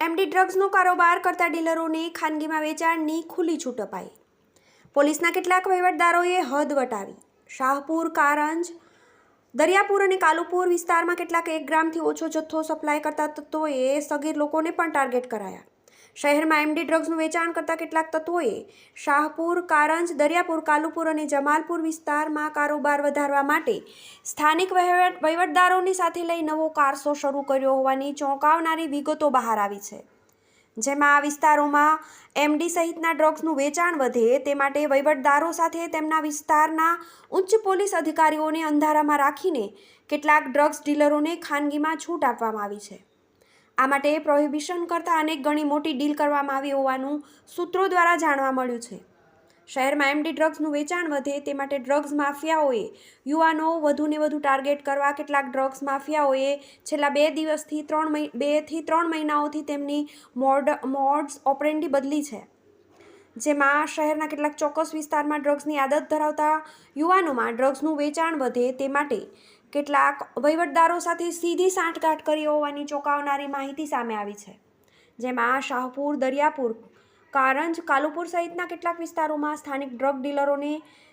MD ડ્રગ્સનો કારોબાર કરતા ડીલરોને ખાનગીમાં વેચાણની ખુલ્લી છૂટ અપાઈ। પોલીસના કેટલાક વહીવટદારોએ હદ વટાવી। શાહપુર, કારંજ, દરિયાપુર અને કાલુપુર વિસ્તારમાં કેટલાક 1 ગ્રામથી ઓછો જથ્થો સપ્લાય કરતા તત્વોએ સગીર લોકોને પણ ટાર્ગેટ કરાયા। શહેરમાં એમડી ડ્રગ્સનું વેચાણ કરતા કેટલાક તત્વોએ શાહપુર, કારંજ, દરિયાપુર, કાલુપુર અને જમાલપુર વિસ્તારમાં કારોબાર વધારવા માટે સ્થાનિક વહીવટદારોની સાથે લઈ નવો કારસો શરૂ કર્યો હોવાની ચોંકાવનારી વિગતો બહાર આવી છે। જેમાં આ વિસ્તારોમાં એમડી સહિતના ડ્રગ્સનું વેચાણ વધે તે માટે વહીવટદારો સાથે તેમના વિસ્તારના ઉચ્ચ પોલીસ અધિકારીઓને અંધારામાં રાખીને કેટલાક ડ્રગ્સ ડીલરોને ખાનગીમાં છૂટ આપવામાં આવી છે। આ માટે પ્રોહિબિશન કરતાં અનેક ગણી મોટી ડીલ કરવામાં આવી હોવાનું સૂત્રો દ્વારા જાણવા મળ્યું છે। શહેરમાં એમડી ડ્રગ્સનું વેચાણ વધે તે માટે ડ્રગ્સ માફિયાઓએ યુવાનો વધુને વધુ ટાર્ગેટ કરવા કેટલાક ડ્રગ્સ માફિયાઓએ છેલ્લા 2 થી 3 મહિનાઓથી તેમની મોડસ ઓપરેન્ડી બદલી છે। જેમાં શહેરના કેટલાક ચોક્કસ વિસ્તારમાં ડ્રગ્સની આદત ધરાવતા યુવાનોમાં ડ્રગ્સનું વેચાણ વધે તે માટે કેટલાક વહીવટદારો સાથે સીધી સાંઠગાંઠ કરી હોવાની ચોંકાવનારી માહિતી સામે આવી છે। જેમાં શાહપુર, દરિયાપુર, કારંજ, કાલુપુર સહિતના કેટલાક વિસ્તારોમાં સ્થાનિક ડ્રગ ડીલરોને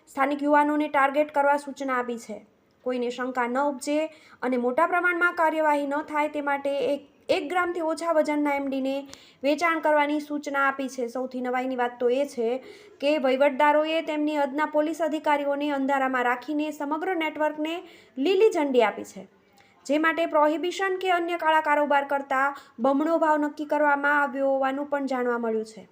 સ્થાનિક યુવાનોને ટાર્ગેટ કરવા સૂચના આપી છે। કોઈને શંકા ન ઉપજે અને મોટા પ્રમાણમાં કાર્યવાહી ન થાય તે માટે 1 ગ્રામથી ઓછા વજનના એમડીને વેચાણ કરવાની સૂચના આપી છે। સૌથી નવાઈની વાત તો એ છે કે વહીવટદારોએ તેમની હદના પોલીસ અધિકારીઓને અંધારામાં રાખીને સમગ્ર નેટવર્કને લીલી ઝંડી આપી છે। જે માટે પ્રોહિબિશન કે અન્ય કાળા કારોબાર કરતાં બમણો ભાવ નક્કી કરવામાં આવ્યો હોવાનું પણ જાણવા મળ્યું છે।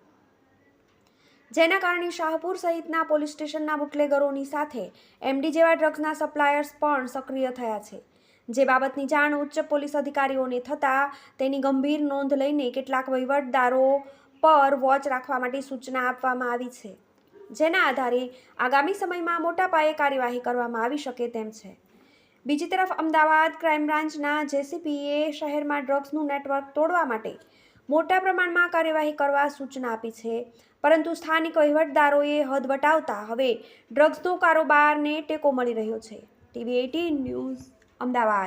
જેના કારણે શાહપુર સહિતના પોલીસ સ્ટેશનના બુટલેગરોની સાથે એમડી જેવા ડ્રગ્સના સપ્લાયર્સ પણ સક્રિય થયા છે। જે બાબતની જાણ ઉચ્ચ પોલીસ અધિકારીઓને થતાં તેની ગંભીર નોંધ લઈને કેટલાક વહીવટદારો પર વોચ રાખવા માટે સૂચના આપવામાં આવી છે। જેના આધારે આગામી સમયમાં મોટા પાયે કાર્યવાહી કરવામાં આવી શકે તેમ છે। બીજી તરફ અમદાવાદ ક્રાઇમ બ્રાન્ચના જેસીપીએ શહેરમાં ડ્રગ્સનું નેટવર્ક તોડવા માટે મોટા પ્રમાણમાં કાર્યવાહી કરવા સૂચના આપી છે। પરંતુ સ્થાનિક વહીવટદારોએ હદ વટાવતા હવે ડ્રગ્સનો કારોબારને ટેકો મળી રહ્યો છે। TV18 news, Ahmedabad.